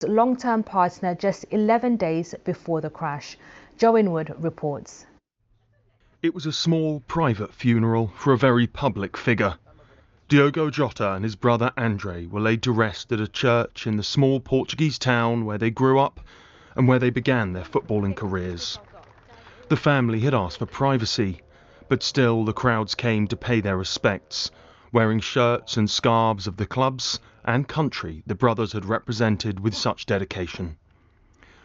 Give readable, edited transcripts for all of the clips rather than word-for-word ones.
long-term partner just 11 days before the crash. Joe Inwood reports. It was a small, private funeral for a very public figure. Diogo Jota and his brother Andre were laid to rest at a church in the small Portuguese town where they grew up and where they began their footballing careers. The family had asked for privacy, but still the crowds came to pay their respects, wearing shirts and scarves of the clubs and country the brothers had represented with such dedication.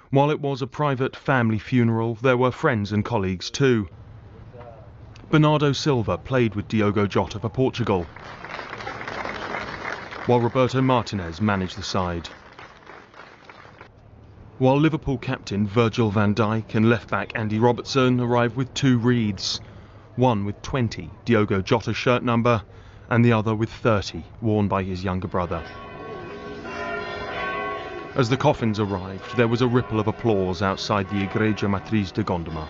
While it was a private family funeral, there were friends and colleagues too. Bernardo Silva played with Diogo Jota for Portugal, while Roberto Martinez managed the side. While Liverpool captain Virgil van Dijk and left-back Andy Robertson arrived with two wreaths, one with 20, Diogo Jota's shirt number, and the other with 30, worn by his younger brother. As the coffins arrived, there was a ripple of applause outside the Igreja Matriz de Gondomar.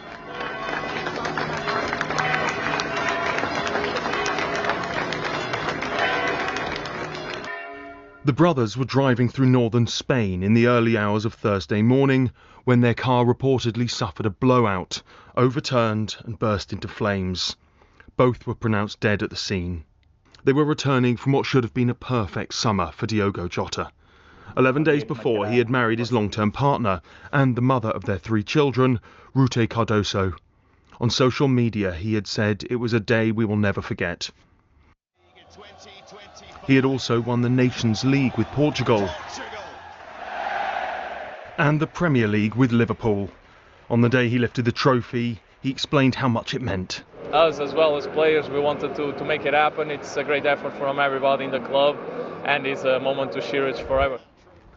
The brothers were driving through northern Spain in the early hours of Thursday morning when their car reportedly suffered a blowout, overturned and burst into flames. Both were pronounced dead at the scene. They were returning from what should have been a perfect summer for Diogo Jota. 11 days before, he had married his long-term partner and the mother of their 3 children, Ruth Cardoso. On social media, he had said it was a day we will never forget. He had also won the Nations League with Portugal and the Premier League with Liverpool. On the day he lifted the trophy, he explained how much it meant. Us, as well as players, we wanted to make it happen. It's a great effort from everybody in the club, and it's a moment to cherish forever.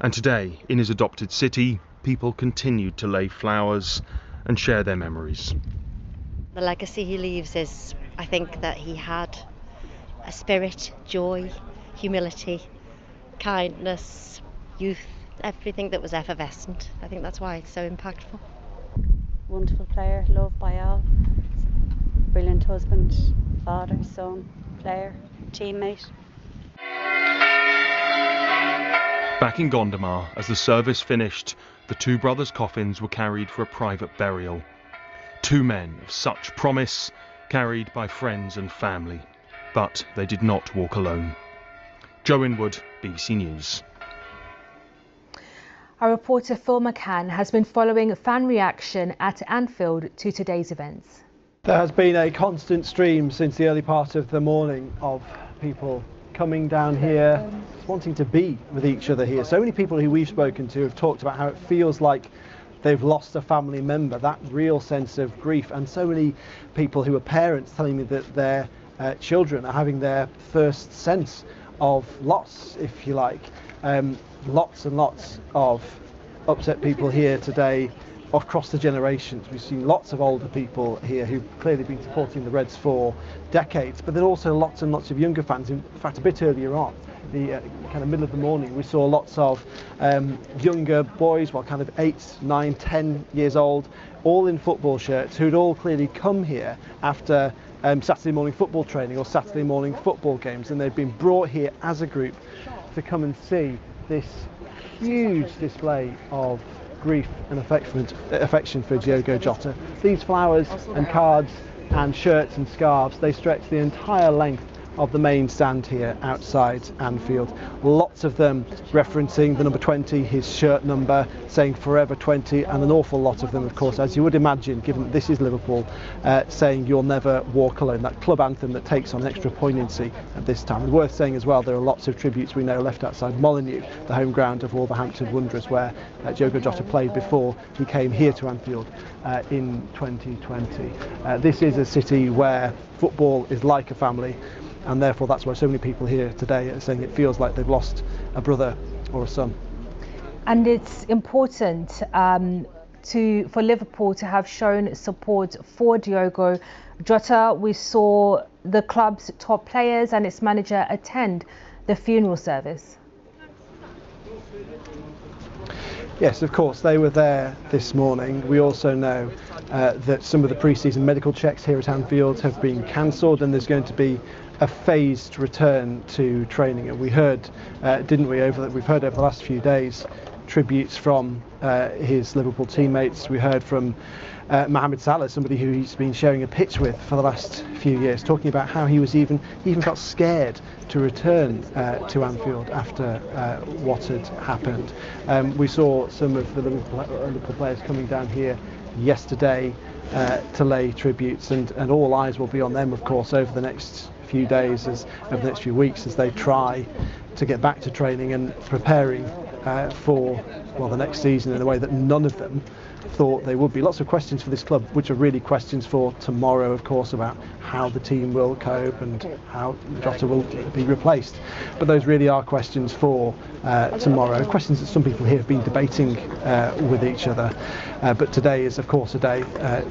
And today, in his adopted city, people continued to lay flowers and share their memories. The legacy he leaves is, I think, that he had a spirit, joy, humility, kindness, youth, everything that was effervescent. I think that's why it's so impactful. Wonderful player, loved by all. Brilliant husband, father, son, player, teammate. Back in Gondomar, as the service finished, the 2 brothers' coffins were carried for a private burial. 2 men of such promise, carried by friends and family. But they did not walk alone. Joe Inwood, BBC News. Our reporter Phil McCann has been following fan reaction at Anfield to today's events. There has been a constant stream since the early part of the morning of people coming down here, wanting to be with each other here. So many people who we've spoken to have talked about how it feels like they've lost a family member, that real sense of grief. And so many people who are parents telling me that their children are having their first sense of loss, if you like. Lots and lots of upset people here today across the generations. We've seen lots of older people here who've clearly been supporting the Reds for decades, but then also lots and lots of younger fans. In fact, a bit earlier on, the kind of middle of the morning, we saw lots of younger boys, well, kind of 8, 9, 10 years old, all in football shirts, who'd all clearly come here after Saturday morning football training or Saturday morning football games, and they've been brought here as a group to come and see this huge display of grief and affection for Diogo Jota. These flowers and cards and shirts and scarves, they stretch the entire length of the main stand here outside Anfield. Lots of them referencing the number 20, his shirt number, saying forever 20, and an awful lot of them, of course, as you would imagine, given that this is Liverpool, saying you'll never walk alone, that club anthem that takes on extra poignancy at this time. And worth saying as well, there are lots of tributes we know left outside Molineux, the home ground of Wolverhampton Wanderers, where Diogo Jota played before he came here to Anfield in 2020. This is a city where football is like a family, and therefore that's why so many people here today are saying it feels like they've lost a brother or a son. And it's important for Liverpool to have shown support for Diogo Jota. We saw the club's top players and its manager attend the funeral service. Yes, of course, they were there this morning. We also know that some of the pre-season medical checks here at Anfield have been cancelled, and there's going to be a phased return to training. And we heard, didn't we, we've heard over the last few days tributes from his Liverpool teammates. We heard from Mohamed Salah, somebody who he's been sharing a pitch with for the last few years, talking about how he even felt scared to return to Anfield after what had happened. We saw some of the Liverpool players coming down here yesterday to lay tributes, and all eyes will be on them, of course, over the next few days, over the next few weeks, as they try to get back to training and preparing for the next season in a way that none of them thought they would be. Lots of questions for this club, which are really questions for tomorrow, of course, about how the team will cope and how Jota will be replaced. But those really are questions for tomorrow, questions that some people here have been debating with each other. But today is, of course, a day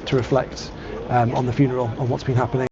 to reflect on the funeral, on what's been happening.